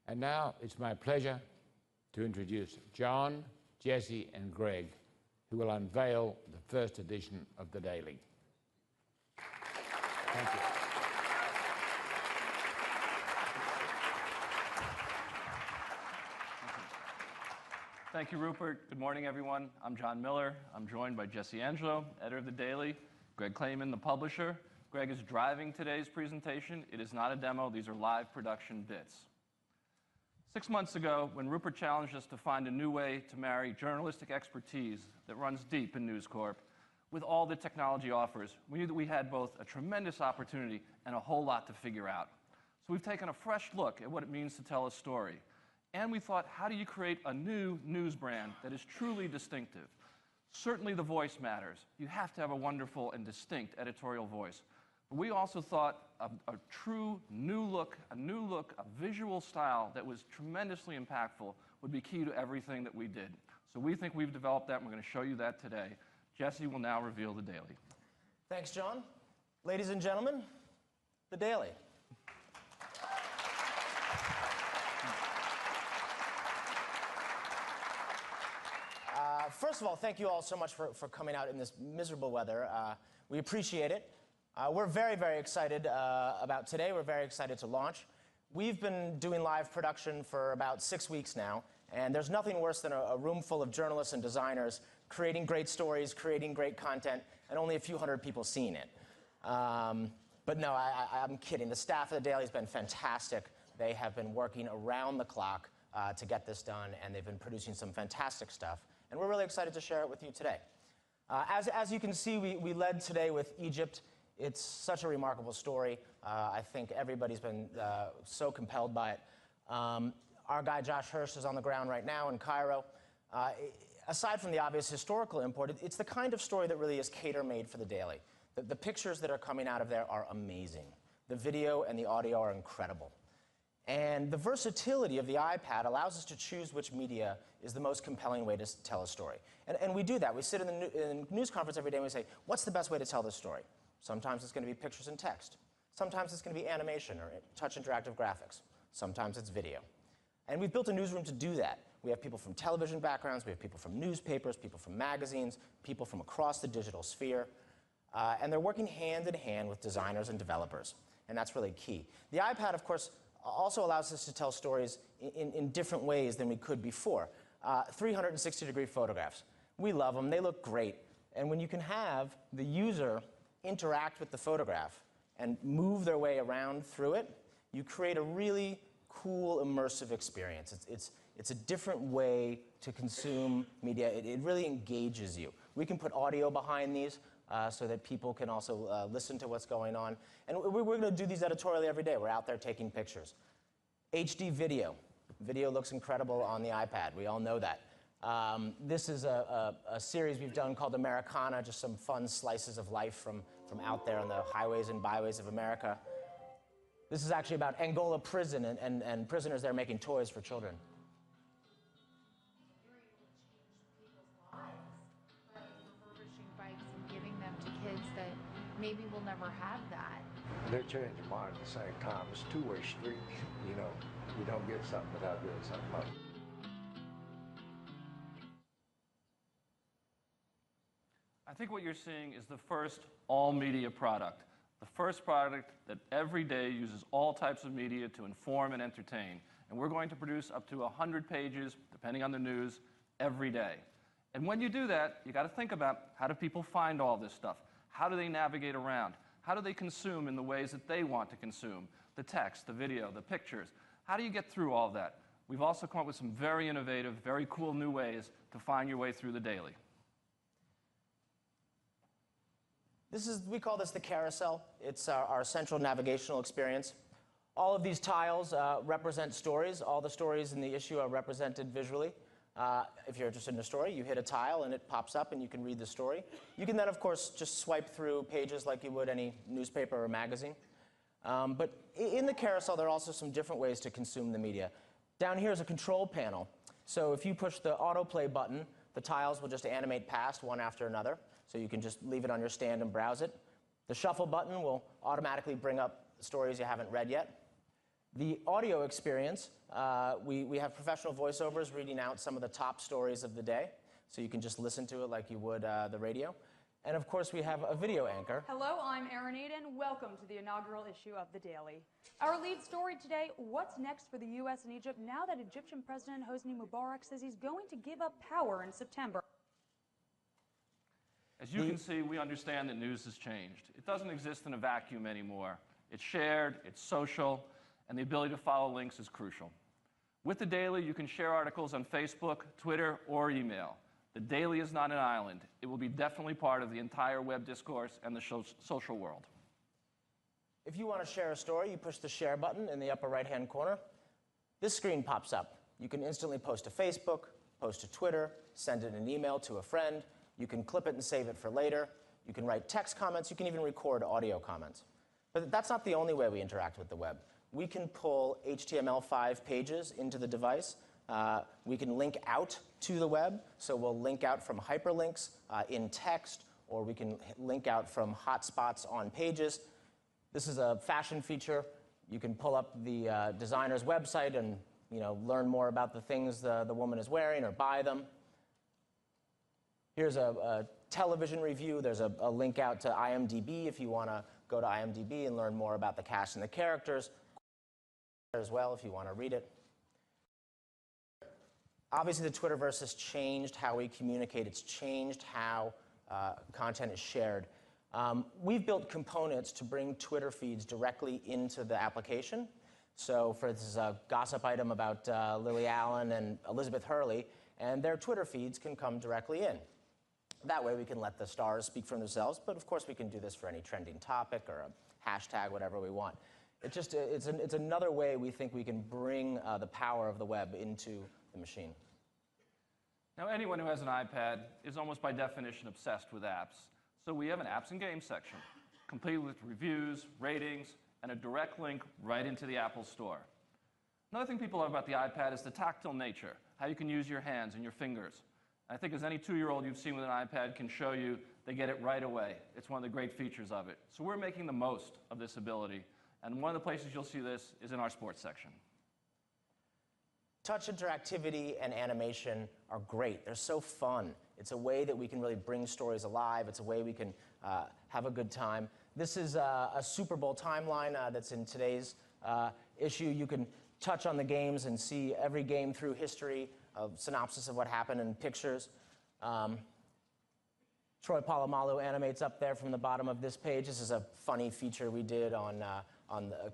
And now it's my pleasure to introduce John, Jesse, and Greg, who will unveil the first edition of The Daily. Thank you. Thank you, Rupert. Good morning, everyone. I'm John Miller. I'm joined by Jesse Angelo, editor of The Daily, Greg Clayman, the publisher. Greg is driving today's presentation. It is not a demo. These are live production bits. 6 months ago, when Rupert challenged us to find a new way to marry journalistic expertise that runs deep in News Corp with all that technology offers, we knew that we had both a tremendous opportunity and a whole lot to figure out. So we've taken a fresh look at what it means to tell a story. And we thought, how do you create a new news brand that is truly distinctive? Certainly the voice matters. You have to have a wonderful and distinct editorial voice. But we also thought a true new look, a visual style that was tremendously impactful would be key to everything that we did. So we think we've developed that, and we're going to show you that today. Jesse will now reveal The Daily. Thanks, John. Ladies and gentlemen, The Daily. First of all, thank you all so much for coming out in this miserable weather. We appreciate it. We're very, very excited about today. We're very excited to launch. We've been doing live production for about 6 weeks now, and there's nothing worse than a room full of journalists and designers creating great stories, creating great content, and only a few hundred people seeing it. But no, I'm kidding. The staff of The Daily has been fantastic. They have been working around the clock to get this done, and they've been producing some fantastic stuff. And we're really excited to share it with you today. As you can see, we led today with Egypt. It's such a remarkable story. I think everybody's been so compelled by it. Our guy Josh Hirsch is on the ground right now in Cairo. Aside from the obvious historical import, it's the kind of story that really is cater-made for The Daily. The pictures that are coming out of there are amazing. The video and the audio are incredible. And the versatility of the iPad allows us to choose which media is the most compelling way to tell a story. And we do that. We sit in the news conference every day and we say, what's the best way to tell this story? Sometimes it's going to be pictures and text. Sometimes it's going to be animation or touch interactive graphics. Sometimes it's video. And we've built a newsroom to do that. We have people from television backgrounds, we have people from newspapers, people from magazines, people from across the digital sphere. And they're working hand in hand with designers and developers. And that's really key. The iPad, of course, also allows us to tell stories in different ways than we could before. 360-degree photographs. We love them. They look great. And when you can have the user interact with the photograph and move their way around through it, you create a really cool, immersive experience. It's a different way to consume media. It really engages you. We can put audio behind these so that people can also listen to what's going on. And we're going to do these editorially every day. We're out there taking pictures. HD video. Video looks incredible on the iPad. We all know that. This is a series we've done called Americana, just some fun slices of life from out there on the highways and byways of America. This is actually about Angola prison and prisoners there making toys for children. You're able to change people's lives by refurbishing bikes and giving them to kids that maybe will never have that. They're changing mine at the same time. It's a two-way street, you know. You don't get something without doing something else. I think what you're seeing is the first all-media product. The first product that every day uses all types of media to inform and entertain. And we're going to produce up to 100 pages, depending on the news, every day. And when you do that, you got to think about, how do people find all this stuff? How do they navigate around? How do they consume in the ways that they want to consume? The text, the video, the pictures. How do you get through all that? We've also come up with some very innovative, very cool new ways to find your way through The Daily. We call this the carousel. It's our central navigational experience. All of these tiles represent stories. All the stories in the issue are represented visually. If you're interested in a story, you hit a tile and it pops up and you can read the story. You can then, of course, just swipe through pages like you would any newspaper or magazine. But in the carousel, there are also some different ways to consume the media. Down here is a control panel. So if you push the autoplay button, the tiles will just animate past one after another. So you can just leave it on your stand and browse it. The shuffle button will automatically bring up stories you haven't read yet. The audio experience, we have professional voiceovers reading out some of the top stories of the day, so you can just listen to it like you would the radio. And of course, we have a video anchor. Hello, I'm Erin Aiden. Welcome to the inaugural issue of The Daily. Our lead story today, what's next for the U.S. and Egypt now that Egyptian President Hosni Mubarak says he's going to give up power in September? As you can see, we understand that news has changed. It doesn't exist in a vacuum anymore. It's shared, it's social, and the ability to follow links is crucial. With The Daily, you can share articles on Facebook, Twitter, or email. The Daily is not an island. It will be definitely part of the entire web discourse and the social world. If you want to share a story, you push the share button in the upper right-hand corner. This screen pops up. You can instantly post to Facebook, post to Twitter, send it in an email to a friend. You can clip it and save it for later. You can write text comments. You can even record audio comments. But that's not the only way we interact with the web. We can pull HTML5 pages into the device. We can link out to the web, so we'll link out from hyperlinks in text, or we can link out from hotspots on pages. This is a fashion feature. You can pull up the designer's website and learn more about the things the woman is wearing or buy them. Here's a television review. There's a link out to IMDb if you want to go to IMDb and learn more about the cast and the characters as well if you want to read it. Obviously, the Twitterverse has changed how we communicate. It's changed how content is shared. We've built components to bring Twitter feeds directly into the application. So for this is a gossip item about Lily Allen and Elizabeth Hurley, and their Twitter feeds can come directly in. That way we can let the stars speak for themselves, but of course we can do this for any trending topic or a hashtag, whatever we want. It's another way we think we can bring the power of the web into the machine. Now, anyone who has an iPad is almost by definition obsessed with apps. So we have an apps and games section, complete with reviews, ratings, and a direct link right into the Apple Store. Another thing people love about the iPad is the tactile nature, how you can use your hands and your fingers. I think as any 2-year-old you've seen with an iPad can show you, they get it right away. It's one of the great features of it. So we're making the most of this ability. And one of the places you'll see this is in our sports section. Touch interactivity and animation are great. They're so fun. It's a way that we can really bring stories alive. It's a way we can have a good time. This is a Super Bowl timeline that's in today's issue. You can touch on the games and see every game through history, a synopsis of what happened and pictures. Troy Polamalu animates up there from the bottom of this page. This is a funny feature we did on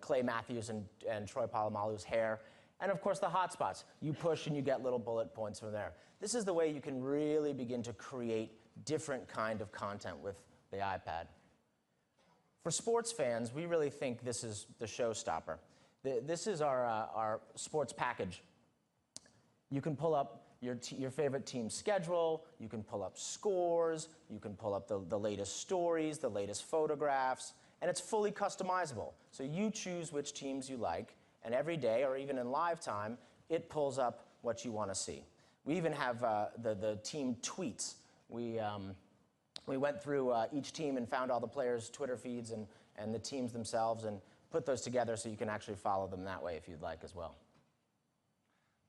Clay Matthews and Troy Polamalu's hair. And of course, the hotspots. You push and you get little bullet points from there. This is the way you can really begin to create different kind of content with the iPad. For sports fans, we really think this is the showstopper. This is our sports package. You can pull up your favorite team's schedule, you can pull up scores, you can pull up the latest stories, the latest photographs, and it's fully customizable. So you choose which teams you like, and every day, or even in live time, it pulls up what you want to see. We even have the team tweets. We went through each team and found all the players' Twitter feeds and the teams themselves and put those together so you can actually follow them that way if you'd like as well.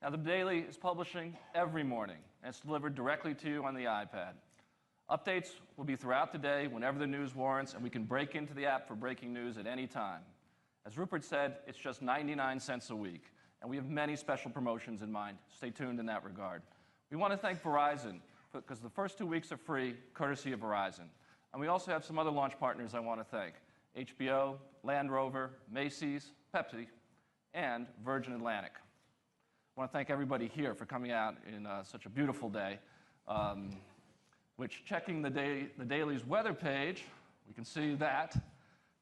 Now, The Daily is publishing every morning, and it's delivered directly to you on the iPad. Updates will be throughout the day whenever the news warrants, and we can break into the app for breaking news at any time. As Rupert said, it's just 99 cents a week, and we have many special promotions in mind. Stay tuned in that regard. We want to thank Verizon, because the first 2 weeks are free, courtesy of Verizon. And we also have some other launch partners I want to thank: HBO, Land Rover, Macy's, Pepsi, and Virgin Atlantic. I want to thank everybody here for coming out in such a beautiful day, which, checking the Daily's weather page, we can see that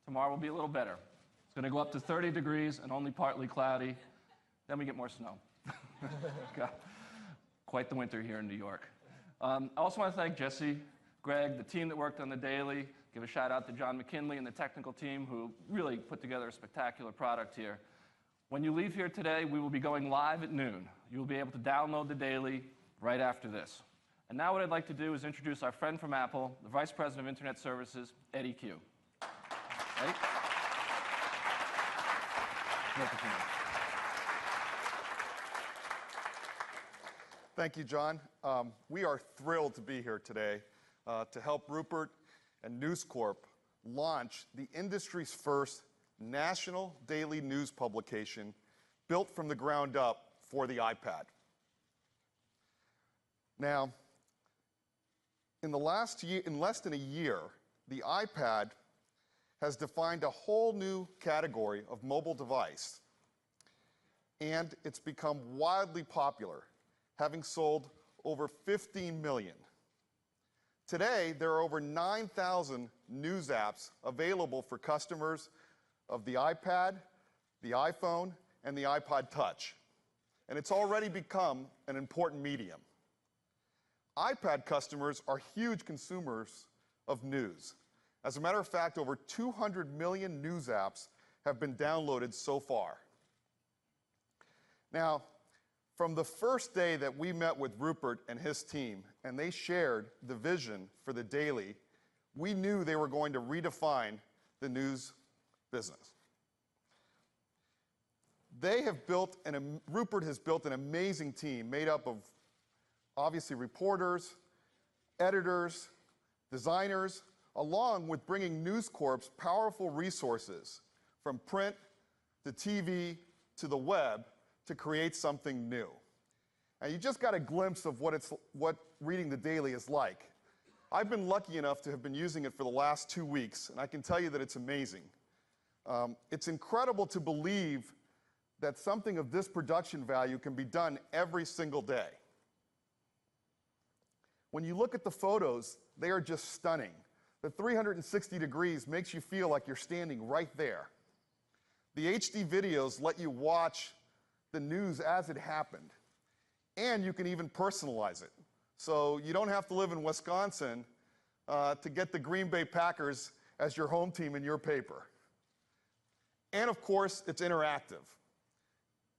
tomorrow will be a little better. It's going to go up to 30 degrees and only partly cloudy. Then we get more snow. Quite the winter here in New York. I also want to thank Jesse, Greg, the team that worked on The Daily. Give a shout out to John McKinley and the technical team who really put together a spectacular product here. When you leave here today, we will be going live at noon. You will be able to download The Daily right after this. And now what I'd like to do is introduce our friend from Apple, the Vice President of Internet Services, Eddy Cue. Eddie? opportunity. Thank you, John. We are thrilled to be here today to help Rupert and News Corp launch the industry's first national daily news publication built from the ground up for the iPad. Now, in less than a year, the iPad has defined a whole new category of mobile device, and it's become wildly popular, having sold over 15 million. Today, there are over 9,000 news apps available for customers of the iPad, the iPhone, and the iPod Touch, and it's already become an important medium. iPad customers are huge consumers of news. As a matter of fact, over 200 million news apps have been downloaded so far. Now, from the first day that we met with Rupert and his team, and they shared the vision for the Daily, we knew they were going to redefine the news business. Rupert has built an amazing team made up of obviously reporters, editors, designers, along with bringing News Corp's powerful resources from print to TV to the web to create something new. And you just got a glimpse of what reading the Daily is like. I've been lucky enough to have been using it for the last 2 weeks, and I can tell you that it's amazing. It's incredible to believe that something of this production value can be done every single day. When you look at the photos, they are just stunning. The 360 degrees makes you feel like you're standing right there. The HD videos let you watch the news as it happened. And you can even personalize it. So you don't have to live in Wisconsin to get the Green Bay Packers as your home team in your paper. And of course, it's interactive.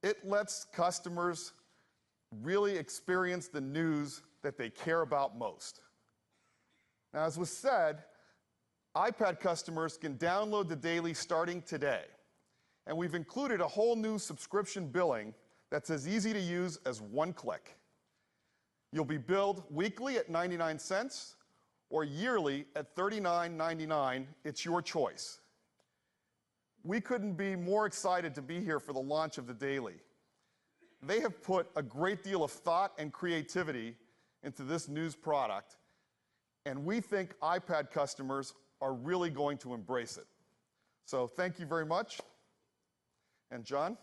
It lets customers really experience the news that they care about most. Now, as was said, iPad customers can download the Daily starting today. And we've included a whole new subscription billing that's as easy to use as one click. You'll be billed weekly at 99 cents or yearly at $39.99. It's your choice. We couldn't be more excited to be here for the launch of the Daily. They have put a great deal of thought and creativity into this news product, and we think iPad customers are really going to embrace it. So thank you very much. And John?